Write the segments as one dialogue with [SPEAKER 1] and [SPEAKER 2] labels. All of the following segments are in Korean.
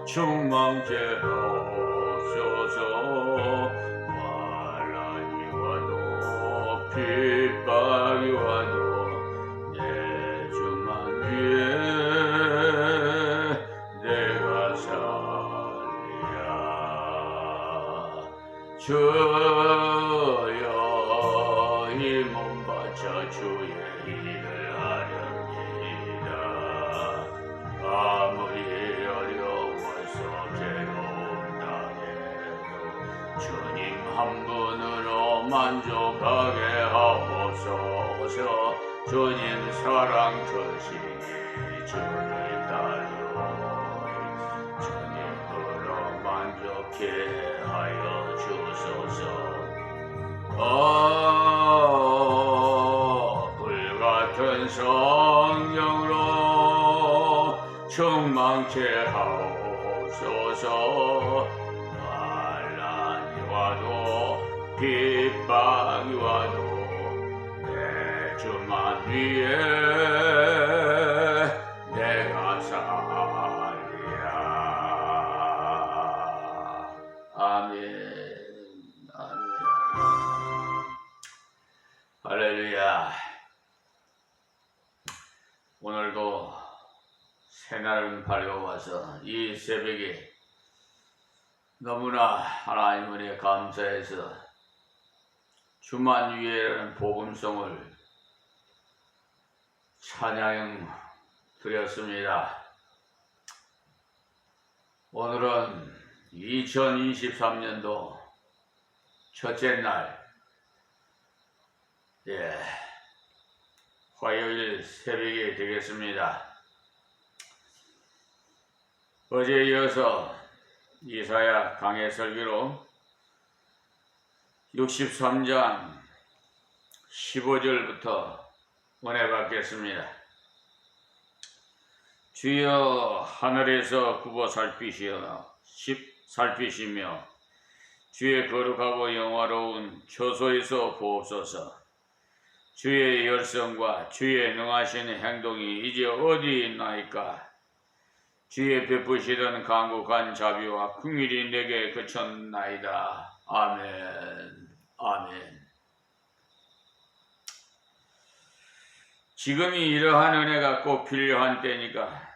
[SPEAKER 1] 충만케 하옵소서. 환난이 와도 핍박이 와도 내 주만 위에 내가 살리라. 주여 이 몸 바쳐 주의 일을 하렵니다. 아무리 어려워서 괴로움 당해도 주님 한 분으로 만족하게 하옵소서. 주님 사랑 크시니 주를 따르오니 주님으로 만족해 하여 주소서. 불같은 성령으로 충만케 하옵소서. 환난이 와도 핍박이 와도 내 주만 위에 내가 살리라. 아멘. 아멘. 할렐루야. 오늘도 새날은 밝아와서 이 새벽에 너무나 하나님 은혜에 감사해서 주만 위에라는 복음성을 찬양 드렸습니다. 오늘은 2023년도 첫째 날, 화요일 새벽이 되겠습니다. 어제에 이어서 이사야 강해 설교로 63장 15절부터 은혜 받겠습니다. 주여 하늘에서 굽어 살피시며 주의 거룩하고 영화로운 처소에서 보옵소서. 주의 열성과 주의 능하신 행동이 이제 어디 있나이까? 주의 베푸시던 강국한 자비와 긍휼이 내게 그쳤나이다. 아멘. 아멘. 지금이 이러한 은혜가 꼭 필요한 때니까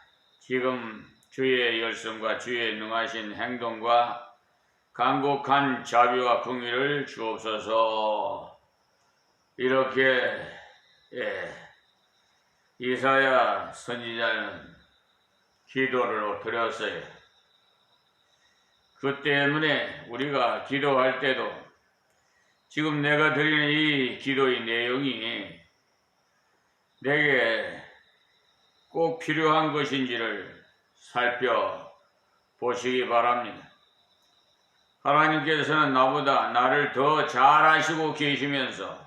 [SPEAKER 1] 지금 주의 열성과 주의 능하신 행동과 강국한 자비와 긍휼을 주옵소서. 이렇게 이사야 선지자는 기도를 드렸어요. 그 때문에 우리가 기도할 때도 지금 내가 드리는 이 기도의 내용이 내게 꼭 필요한 것인지를 살펴보시기 바랍니다. 하나님께서는 나보다 나를 더 잘 아시고 계시면서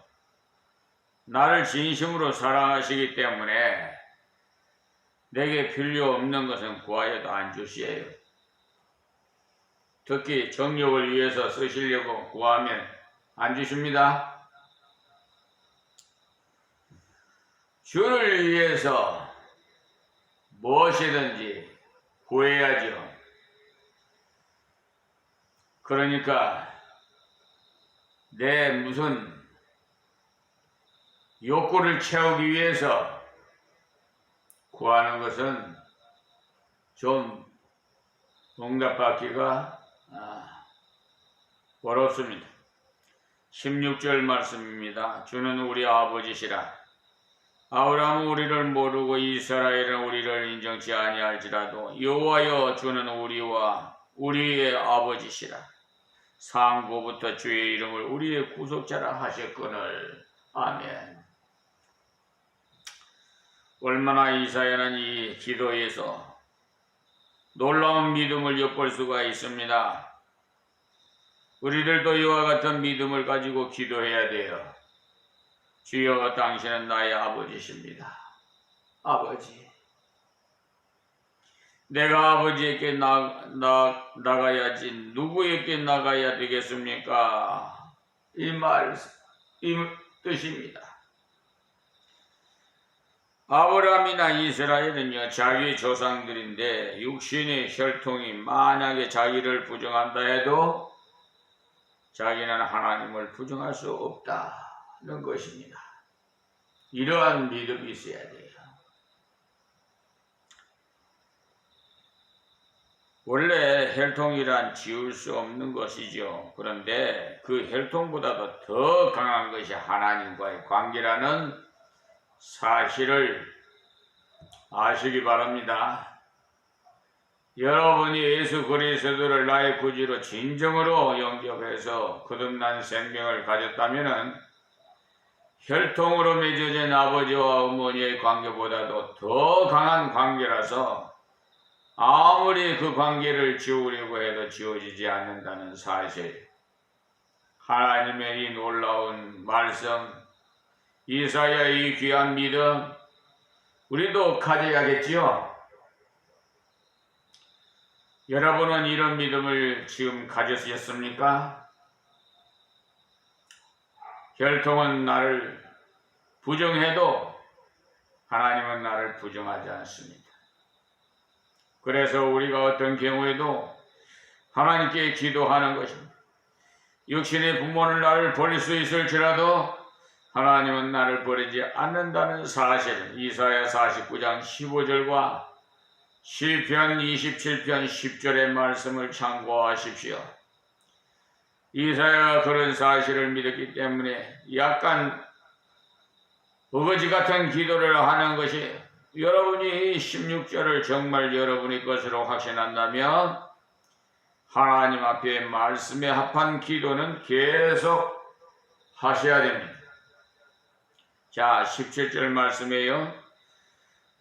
[SPEAKER 1] 나를 진심으로 사랑하시기 때문에 내게 필요 없는 것은 구하여도 안 주시에요. 특히 정욕을 위해서 쓰시려고 구하면 안 주십니다. 주를 위해서 무엇이든지 구해야죠. 그러니까 내 무슨 욕구를 채우기 위해서 구하는 것은 좀 응답받기가 어렵습니다. 16절 말씀입니다. 주는 우리 아버지시라. 아브라함은 우리를 모르고 이스라엘은 우리를 인정치 아니할지라도 여호와여 주는 우리와 우리의 아버지시라. 상고부터 주의 이름을 우리의 구속자라 하셨거늘. 아멘. 얼마나 이사야는 이 기도에서 놀라운 믿음을 엿볼 수가 있습니다. 우리들도 이와 같은 믿음을 가지고 기도해야 돼요. 주여 당신은 나의 아버지십니다. 아버지, 내가 아버지에게 나가야지 누구에게 나가야 되겠습니까? 이 뜻입니다. 아브라함이나 이스라엘은요, 자기 조상들인데 육신의 혈통이 만약에 자기를 부정한다 해도 자기는 하나님을 부정할 수 없다는 것입니다. 이러한 믿음이 있어야 돼요. 원래 혈통이란 지울 수 없는 것이죠. 그런데 그 혈통보다도 더 강한 것이 하나님과의 관계라는 사실을 아시기 바랍니다. 여러분이 예수 그리스도를 나의 구주로 진정으로 영접해서 거듭난 생명을 가졌다면 혈통으로 맺어진 아버지와 어머니의 관계보다도 더 강한 관계라서 아무리 그 관계를 지우려고 해도 지워지지 않는다는 사실, 하나님의 이 놀라운 말씀, 이사야의 이 귀한 믿음, 우리도 가져야겠지요. 여러분은 이런 믿음을 지금 가졌습니까? 혈통은 나를 부정해도 하나님은 나를 부정하지 않습니다. 그래서 우리가 어떤 경우에도 하나님께 기도하는 것입니다. 육신의 부모는 나를 버릴 수 있을지라도 하나님은 나를 버리지 않는다는 사실, 이사야 49장 15절과 시편 27편 10절의 말씀을 참고하십시오. 이사야가 그런 사실을 믿었기 때문에 약간 어거지 같은 기도를 하는 것이, 여러분이 16절을 정말 여러분의 것으로 확신한다면 하나님 앞에 말씀에 합한 기도는 계속 하셔야 됩니다. 자, 17절 말씀이에요.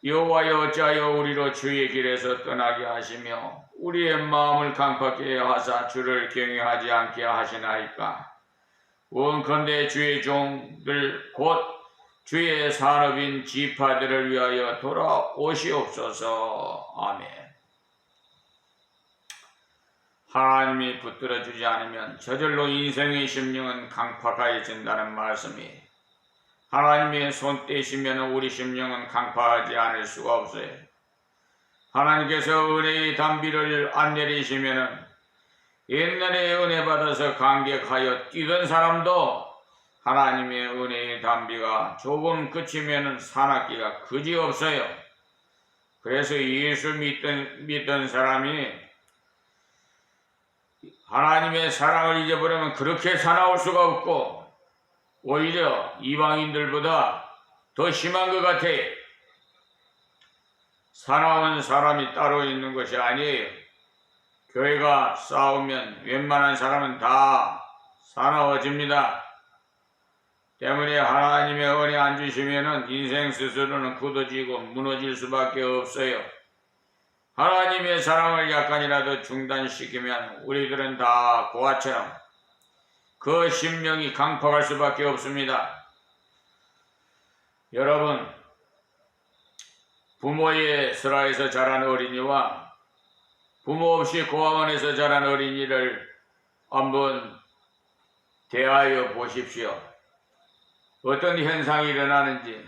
[SPEAKER 1] 여호와여 어찌하여 우리로 주의 길에서 떠나게 하시며 우리의 마음을 강팍하게 하사 주를 경외하지 않게 하시나이까. 원컨대 주의 종들 곧 주의 산업인 지파들을 위하여 돌아오시옵소서. 아멘. 하나님이 붙들어주지 않으면 저절로 인생의 심령은 강팍해진다는 말씀이, 하나님의 손 떼시면 우리 심령은 강팍하지 않을 수가 없어요. 하나님께서 은혜의 담비를 안 내리시면 옛날에 은혜 받아서 감격하여 뛰던 사람도 하나님의 은혜의 담비가 조금 그치면 사납기가 그지없어요. 그래서 예수 믿던 사람이 하나님의 사랑을 잊어버리면 그렇게 사나울 수가 없고 오히려 이방인들보다 더 심한 것 같아요. 사나운 사람이 따로 있는 것이 아니에요. 교회가 싸우면 웬만한 사람은 다 사나워집니다. 때문에 하나님의 은혜 안 주시면 인생 스스로는 굳어지고 무너질 수밖에 없어요. 하나님의 사랑을 약간이라도 중단시키면 우리들은 다 고아처럼 그 심령이 강팍할 수밖에 없습니다. 여러분, 부모의 슬하에서 자란 어린이와 부모 없이 고아원에서 자란 어린이를 한번 대하여 보십시오. 어떤 현상이 일어나는지.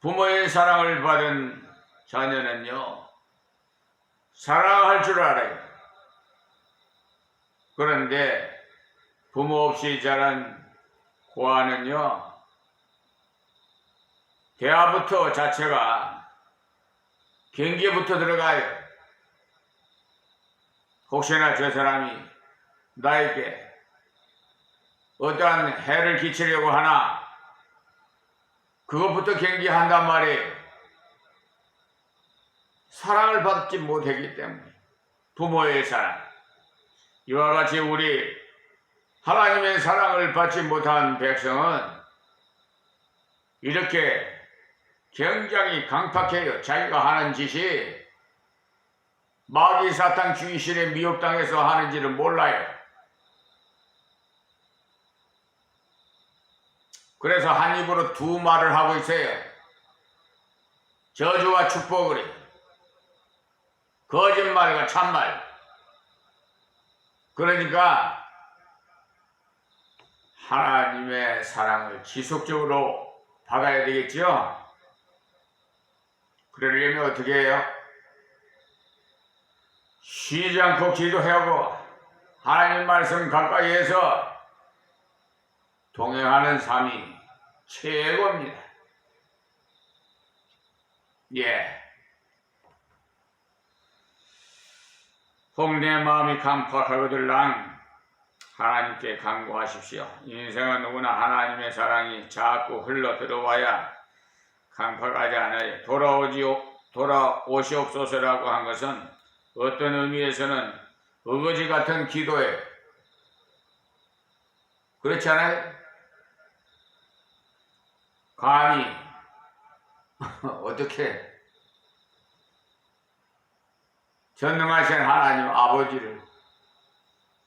[SPEAKER 1] 부모의 사랑을 받은 자녀는요, 사랑할 줄 알아요. 그런데 부모 없이 자란 고아는요, 대화부터 자체가 경계부터 들어가요. 혹시나 저 사람이 나에게 어떠한 해를 끼치려고 하나, 그것부터 경계한단 말이에요. 사랑을 받지 못했기 때문에. 부모의 사랑, 이와 같이 우리 하나님의 사랑을 받지 못한 백성은 이렇게 굉장히 강팍해요. 자기가 하는 짓이 마귀 사탄 귀신의 미혹당해서 하는지를 몰라요. 그래서 한 입으로 두 말을 하고 있어요. 저주와 축복을, 거짓말과 참말. 그러니까 하나님의 사랑을 지속적으로 받아야 되겠죠. 그러려면 어떻게 해요? 쉬지 않고 기도하고 하나님 말씀 가까이에서 동행하는 삶이 최고입니다. 예. 혹 내 마음이 강팍하거들랑 하나님께 간구하십시오. 인생은 누구나 하나님의 사랑이 자꾸 흘러 들어와야 강팍하지 않아요. 돌아오시옵소서라고 한 것은 어떤 의미에서는 어거지 같은 기도예요. 그렇지 않아요? 감히 어떻게 전능하신 하나님 아버지를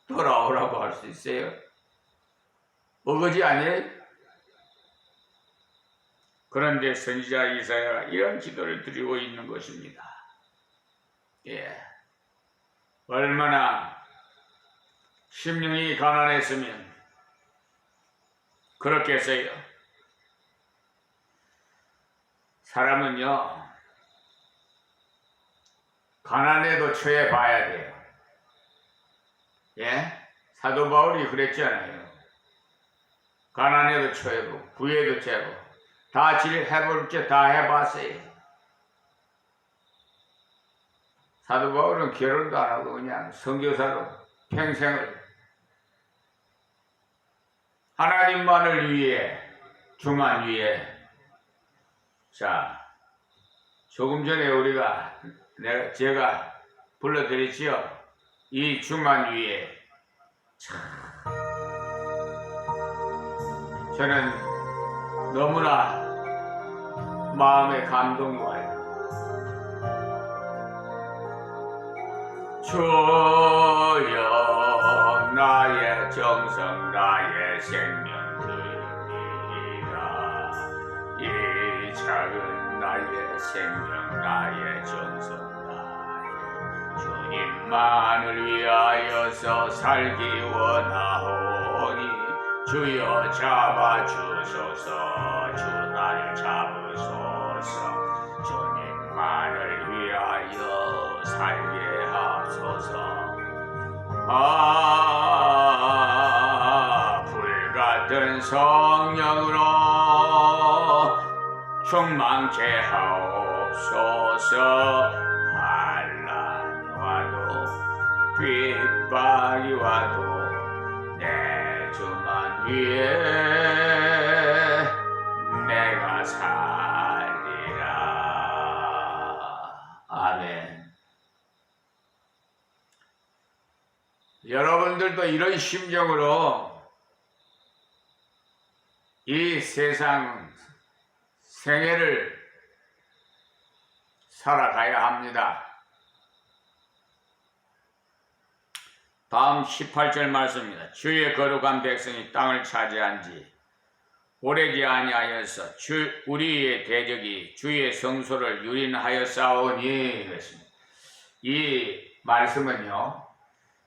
[SPEAKER 1] 돌아오라고 할 수 있어요? 어거지 아니에요? 그런데 선지자 이사야가 이런 기도를 드리고 있는 것입니다. 예. 얼마나 심령이 가난했으면 그렇겠어요. 사람은요, 가난에도 처해봐야 돼요. 예? 사도 바울이 그랬잖아요. 가난에도 처해보고, 부에도 처해보고, 다 해볼 게 다 해봤어요. 사도 바울은 결혼도 안 하고 그냥 선교사로 평생을 하나님만을 위해, 주만 위해. 자, 조금 전에 제가 불러드렸지요. 이 주만 위해. 참, 저는 너무나 마음에 감동이 와요. 주여 나의 정성 나의 생명들이라. 이 작은 나의 생명 나의 정성 나의 주님만을 위하여서 살기 원하오니 주여 잡아주소서. 주 나를 잡으소서. 주님만을 위하여 살게 하소서. 불같은 성령으로 충만케 하옵소서. 환난이 와도 핍박이 와도 내 주만 위해 내가 살리라. 아멘. 여러분들도 이런 심정으로 이 세상 생애를 살아가야 합니다. 다음 18절 말씀입니다. 주의 거룩한 백성이 땅을 차지한 지 오래지 아니하여서 우리의 대적이 주의 성소를 유린하였사오니. 그렇습니다. 이 말씀은요,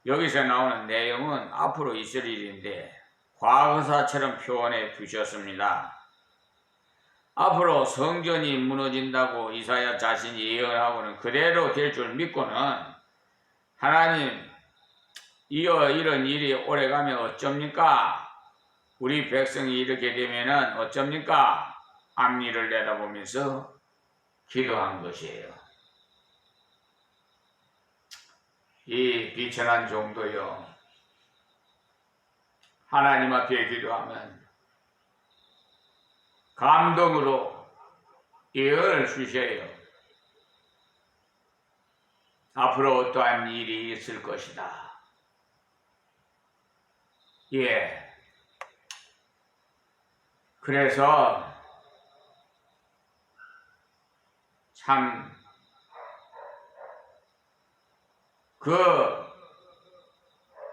[SPEAKER 1] 여기서 나오는 내용은 앞으로 있을 일인데 과거사처럼 표현해 두셨습니다. 앞으로 성전이 무너진다고 이사야 자신이 예언하고는 그대로 될 줄 믿고는 하나님, 이런 일이 오래가면 어쩝니까? 우리 백성이 이렇게 되면은 어쩝니까? 앞일을 내다보면서 기도한 것이에요. 이 비천한 종도요, 하나님 앞에 기도하면 감동으로 예언을 주셔요. 앞으로 어떠한 일이 있을 것이다. 예. 그래서 참 그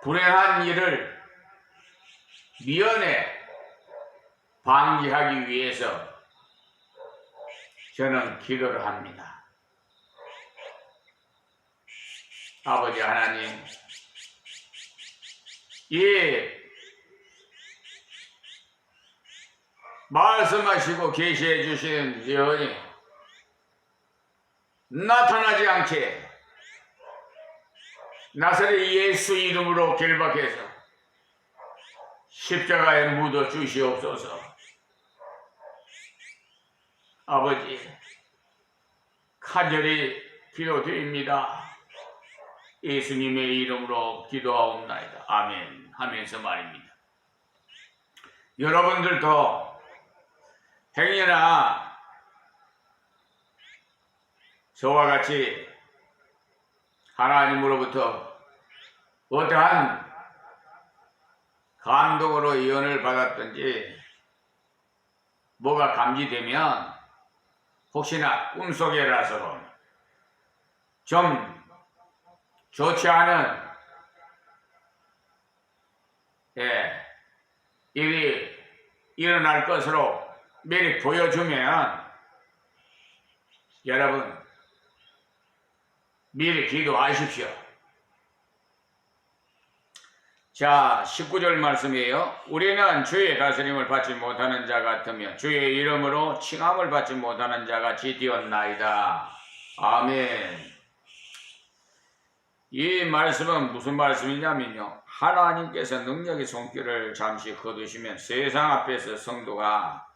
[SPEAKER 1] 불행한 일을 미연에 방지하기 위해서 저는 기도를 합니다. 아버지 하나님, 이 말씀하시고 계시해 주신 예언이 나타나지 않게 나사렛 예수 이름으로 결박해서 십자가에 묻어 주시옵소서. 아버지, 간절히 기도드립니다. 예수님의 이름으로 기도하옵나이다. 아멘 하면서 말입니다. 여러분들도 행여나 저와 같이 하나님으로부터 어떠한 감동으로 예언을 받았든지 뭐가 감지되면 혹시나 꿈속에라서 좀 좋지 않은 일이 일어날 것으로 미리 보여주면 여러분 미리 기도하십시오. 자, 19절 말씀이에요. 우리는 주의 다스림을 받지 못하는 자 같으며 주의 이름으로 칭함을 받지 못하는 자 같이 되었나이다. 아멘. 이 말씀은 무슨 말씀이냐면요, 하나님께서 능력의 손길을 잠시 거두시면 세상 앞에서 성도가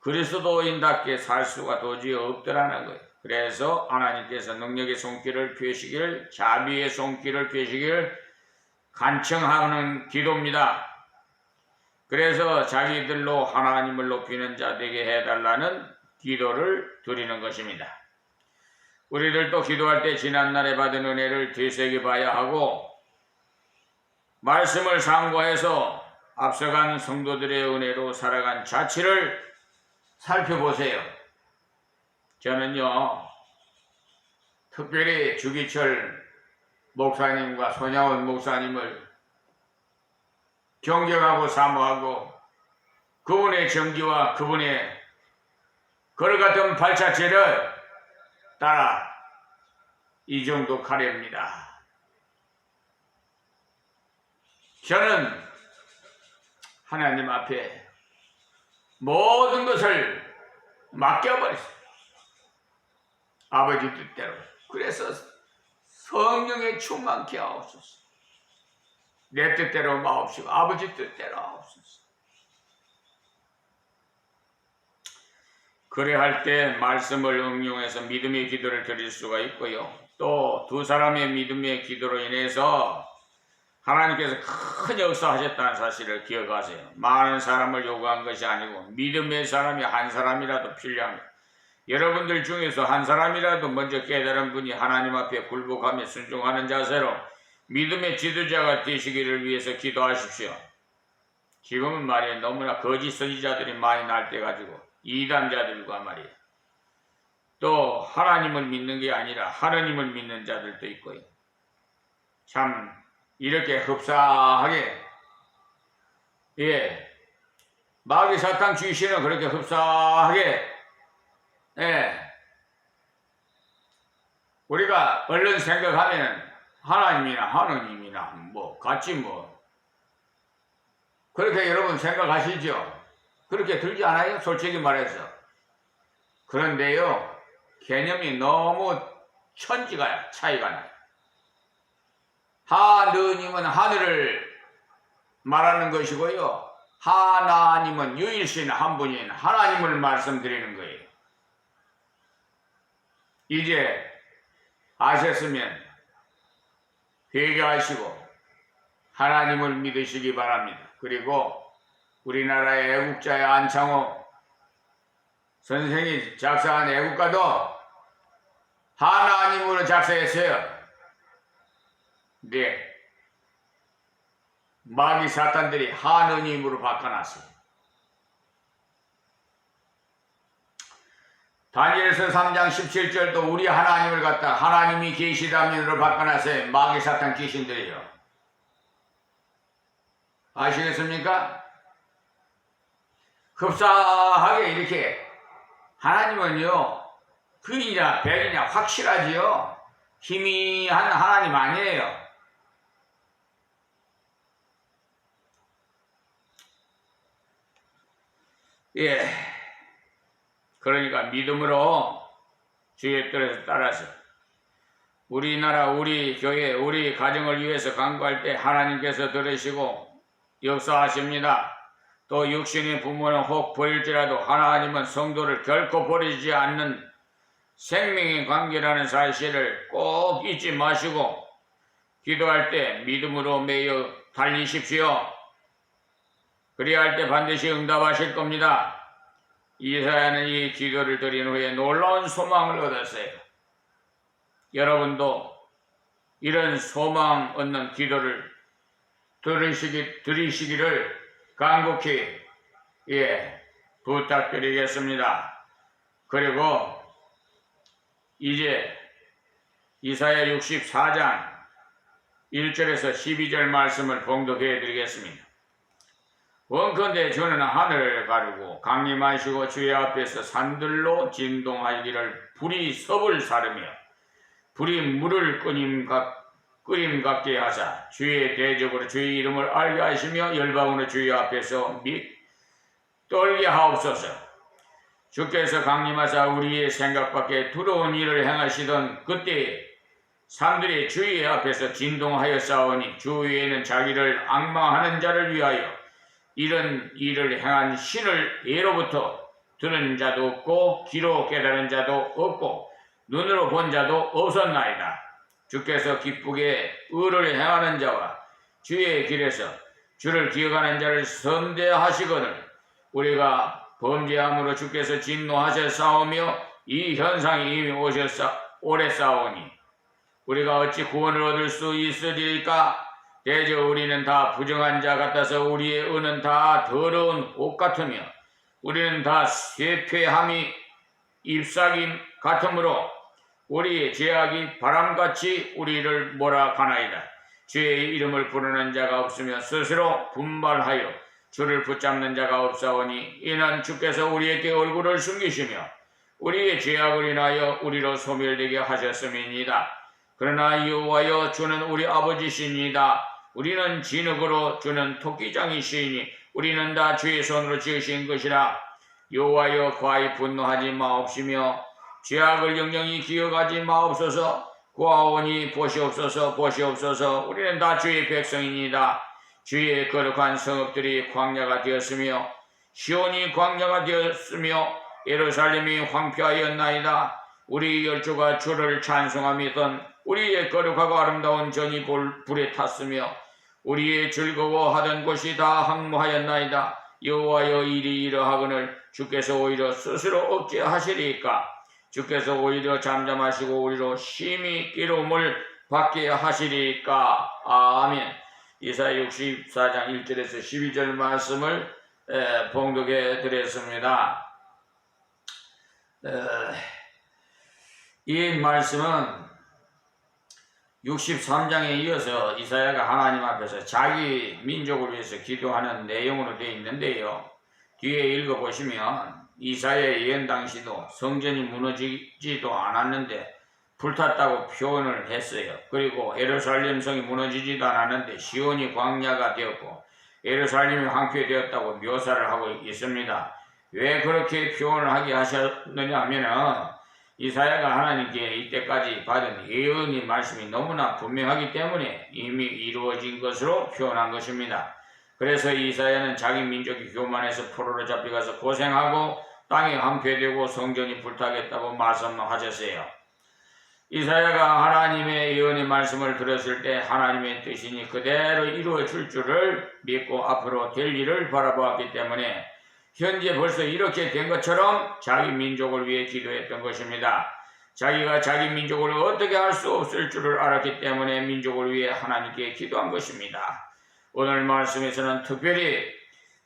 [SPEAKER 1] 그리스도인답게 살 수가 도저히 없더라는 거예요. 그래서 하나님께서 능력의 손길을 펴시길, 자비의 손길을 펴시길 간청하는 기도입니다. 그래서 자기들로 하나님을 높이는 자 되게 해달라는 기도를 드리는 것입니다. 우리들도 기도할 때 지난날에 받은 은혜를 되새겨봐야 하고 말씀을 상고해서 앞서간 성도들의 은혜로 살아간 자취를 살펴보세요. 저는요, 특별히 주기철 목사님과 손양원 목사님을 존경하고 사모하고 그분의 정기와 그분의 그를 같은 발자취를 따라 이 정도 가렵니다. 저는 하나님 앞에 모든 것을 맡겨버렸어요. 아버지 뜻대로. 그래서 성령에 충만케 하옵소서. 내 뜻대로 마옵시고 아버지 뜻대로 하옵소서. 그래 할 때 말씀을 응용해서 믿음의 기도를 드릴 수가 있고요. 또 두 사람의 믿음의 기도로 인해서 하나님께서 큰 역사하셨다는 사실을 기억하세요. 많은 사람을 요구한 것이 아니고 믿음의 사람이 한 사람이라도 필요합니다. 여러분들 중에서 한 사람이라도 먼저 깨달은 분이 하나님 앞에 굴복하며 순종하는 자세로 믿음의 지도자가 되시기를 위해서 기도하십시오. 지금은 말이에요, 너무나 거짓 선지자들이 많이 날때가지고 이단자들과 말이에요, 또 하나님을 믿는 게 아니라 하느님을 믿는 자들도 있고요. 참 이렇게 흡사하게, 마귀 사탄 귀신은 그렇게 흡사하게, 우리가 얼른 생각하면 하나님이나 하느님이나 뭐 같이 뭐 그렇게 여러분 생각하시죠? 그렇게 들지 않아요? 솔직히 말해서. 그런데요, 개념이 너무 천지가 차이가 나요. 하느님은 하늘을 말하는 것이고요, 하나님은 유일신 한 분인 하나님을 말씀드리는 거예요. 이제 아셨으면 회개하시고 하나님을 믿으시기 바랍니다. 그리고 우리나라의 애국자의 안창호 선생이 작사한 애국가도 하나님으로 작사했어요. 네, 마귀 사탄들이 하느님으로 바꿔놨어요. 다니엘서 3장 17절도 우리 하나님을 갖다 하나님이 계시다면으로 바꿔놨어요. 마귀 사탄 귀신들이요. 아시겠습니까? 흡사하게 이렇게 하나님은요, 그이냐 백이냐 확실하지요. 희미한 하나님 아니에요. 그러니까 믿음으로 주의 뜻에 따라서 우리나라, 우리 교회, 우리 가정을 위해서 간구할 때 하나님께서 들으시고 역사하십니다. 또 육신의 부모는 혹 버릴지라도 하나님은 성도를 결코 버리지 않는 생명의 관계라는 사실을 꼭 잊지 마시고 기도할 때 믿음으로 매여 달리십시오. 그리할 때 반드시 응답하실 겁니다. 이사야는 이 기도를 드린 후에 놀라운 소망을 얻었어요. 여러분도 이런 소망 얻는 기도를 드리시기를 간곡히 부탁드리겠습니다. 그리고 이제 이사야 64장 1절에서 12절 말씀을 봉독해 드리겠습니다. 원컨대 주는 하늘을 가르고 강림하시고 주의 앞에서 산들로 진동하기를 불이 섭을 사르며 불이 물을 끓임 같게 하사 주의 대적으로 주의 이름을 알게 하시며 열방으로 주의 앞에서 떨게 하옵소서. 주께서 강림하사 우리의 생각 밖에 두려운 일을 행하시던 그때 사람들이 주의 앞에서 진동하여 싸우니 주 위에는 자기를 앙망하는 자를 위하여 이런 일을 행한 신을 예로부터 들은 자도 없고 귀로 깨달은 자도 없고 눈으로 본 자도 없었나이다. 주께서 기쁘게 의를 행하는 자와 주의 길에서 주를 기억하는 자를 선대하시거늘 우리가 범죄함으로 주께서 진노하셔 싸우며 이 현상이 이미 오래 싸우니 우리가 어찌 구원을 얻을 수 있으리까? 대저 우리는 다 부정한 자 같아서 우리의 은은 다 더러운 옷 같으며 우리는 다 쇠폐함이 잎사김 같으므로 우리의 죄악이 바람같이 우리를 몰아가나이다. 주의 이름을 부르는 자가 없으며 스스로 분발하여 주를 붙잡는 자가 없사오니 이는 주께서 우리에게 얼굴을 숨기시며 우리의 죄악을 인하여 우리로 소멸되게 하셨음이니이다. 그러나 여호와여 주는 우리 아버지시니이다. 우리는 진흙으로 주는 토끼장이시니 우리는 다 주의 손으로 지으신 것이라. 여호와여 과히 분노하지 마옵시며 죄악을 영영히 기억하지 마옵소서. 구하오니 보시옵소서 보시옵소서. 우리는 다 주의 백성이니이다. 주의 거룩한 성읍들이 광야가 되었으며 시온이 광야가 되었으며 예루살렘이 황폐하였나이다. 우리 열조가 주를 찬송하며 우리의 거룩하고 아름다운 전이 불에 탔으며 우리의 즐거워하던 곳이 다 항모하였나이다. 여호와여 일이 이러하거늘 주께서 오히려 스스로 억제하시리까? 주께서 오히려 잠잠하시고 우리로 심히 깨로움을 받게 하시리까? 아멘. 이사야 64장 1절에서 12절 말씀을 봉독해 드렸습니다. 이 말씀은 63장에 이어서 이사야가 하나님 앞에서 자기 민족을 위해서 기도하는 내용으로 되어 있는데요. 뒤에 읽어보시면 이사야의 예언 당시도 성전이 무너지지도 않았는데 불탔다고 표현을 했어요. 그리고 예루살렘 성이 무너지지도 않았는데 시온이 광야가 되었고 예루살렘이 황폐되었다고 묘사를 하고 있습니다. 왜 그렇게 표현을 하게 하셨느냐 하면은 이사야가 하나님께 이때까지 받은 예언의 말씀이 너무나 분명하기 때문에 이미 이루어진 것으로 표현한 것입니다. 그래서 이사야는 자기 민족이 교만해서 포로로 잡혀가서 고생하고 땅이 황폐되고 성전이 불타겠다고 말씀하셨어요. 이사야가 하나님의 예언의 말씀을 들었을 때 하나님의 뜻이니 그대로 이루어질 줄을 믿고 앞으로 될 일을 바라보았기 때문에 현재 벌써 이렇게 된 것처럼 자기 민족을 위해 기도했던 것입니다. 자기가 자기 민족을 어떻게 할 수 없을 줄을 알았기 때문에 민족을 위해 하나님께 기도한 것입니다. 오늘 말씀에서는 특별히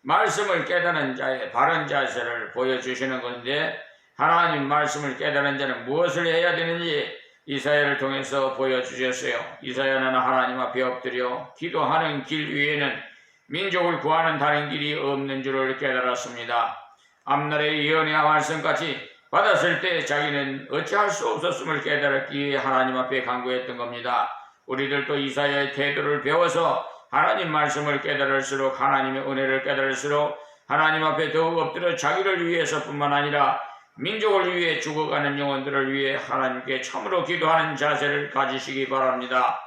[SPEAKER 1] 말씀을 깨닫는 자의 바른 자세를 보여주시는 건데 하나님 말씀을 깨닫는 자는 무엇을 해야 되는지 이사야를 통해서 보여주셨어요. 이사야는 하나님 앞에 엎드려 기도하는 길 위에는 민족을 구하는 다른 길이 없는 줄을 깨달았습니다. 앞날의 예언의 말씀까지 받았을 때 자기는 어찌할 수 없었음을 깨달았기에 하나님 앞에 간구했던 겁니다. 우리들도 이사야의 태도를 배워서 하나님 말씀을 깨달을수록 하나님의 은혜를 깨달을수록 하나님 앞에 더욱 엎드려 자기를 위해서뿐만 아니라 민족을 위해 죽어가는 영혼들을 위해 하나님께 참으로 기도하는 자세를 가지시기 바랍니다.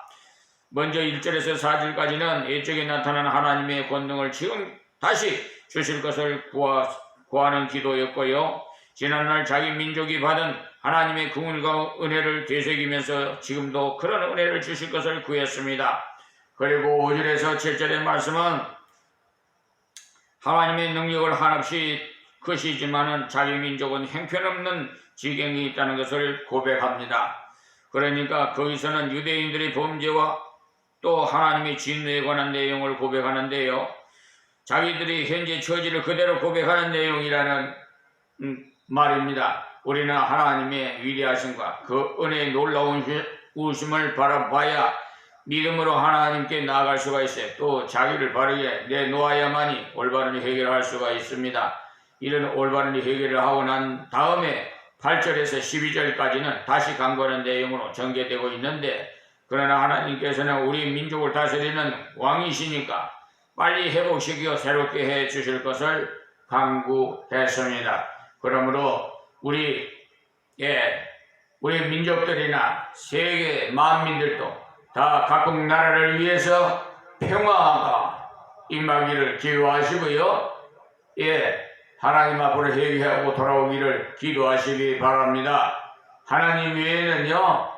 [SPEAKER 1] 먼저 1절에서 4절까지는 이쪽에 나타난 하나님의 권능을 지금 다시 주실 것을 구하는 기도였고요. 지난날 자기 민족이 받은 하나님의 긍휼과 은혜를 되새기면서 지금도 그런 은혜를 주실 것을 구했습니다. 그리고 5절에서 7절의 말씀은 하나님의 능력을 한없이 크시지만은 자기 민족은 형편없는 지경이 있다는 것을 고백합니다. 그러니까 거기서는 유대인들의 범죄와 또 하나님의 진노에 관한 내용을 고백하는데요. 자기들이 현재 처지를 그대로 고백하는 내용이라는 말입니다. 우리는 하나님의 위대하심과 그 은혜의 놀라운 우심을 바라봐야 믿음으로 하나님께 나아갈 수가 있어요. 또 자기를 바르게 내놓아야만이 올바른 해결을 할 수가 있습니다. 이런 올바른 해결을 하고 난 다음에 8절에서 12절까지는 다시 강구하는 내용으로 전개되고 있는데, 그러나 하나님께서는 우리 민족을 다스리는 왕이시니까 빨리 회복시켜 새롭게 해 주실 것을 강구했습니다. 그러므로 우리 민족들이나 세계 만민들도 다 각국 나라를 위해서 평화가 임하기를 기도하시고요. 하나님 앞으로 회개하고 돌아오기를 기도하시기 바랍니다. 하나님 외에는요,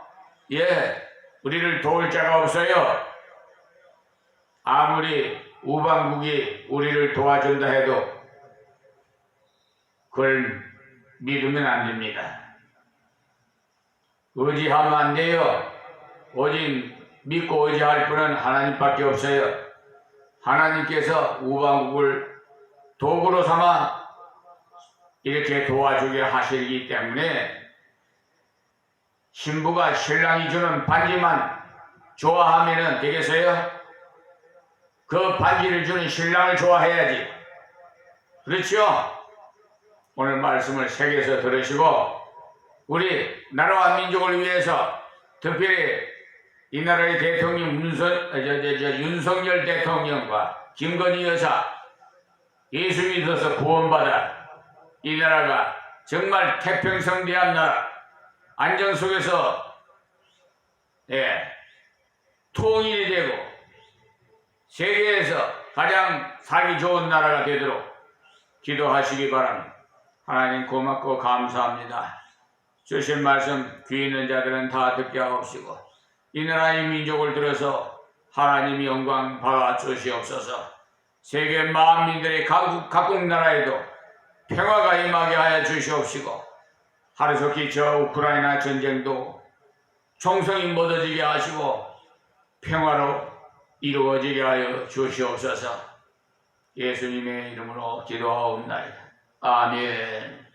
[SPEAKER 1] 우리를 도울 자가 없어요. 아무리 우방국이 우리를 도와준다 해도 그걸 믿으면 안 됩니다. 의지하면 안 돼요. 오직 믿고 의지할 분은 하나님밖에 없어요. 하나님께서 우방국을 도구로 삼아 이렇게 도와주게 하시기 때문에 신부가 신랑이 주는 반지만 좋아하면 되겠어요? 그 반지를 주는 신랑을 좋아해야지. 그렇죠? 오늘 말씀을 새겨서 들으시고 우리 나라와 민족을 위해서 특별히 이 나라의 대통령 윤석열 대통령과 김건희 여사 예수 믿어서 구원받아 이 나라가 정말 태평성대한 나라, 안정 속에서 통일이 되고 세계에서 가장 살기 좋은 나라가 되도록 기도하시기 바랍니다. 하나님 고맙고 감사합니다. 주신 말씀 귀 있는 자들은 다 듣게 하옵시고 이 나라의 민족을 들어서 하나님 영광 받아 주시옵소서. 세계 만민들의 각국 나라에도 평화가 임하게 하여 주시옵시고 하루속히 저 우크라이나 전쟁도 총성이 멎어지게 하시고 평화로 이루어지게 하여 주시옵소서. 예수님의 이름으로 기도하옵나이다. 아멘.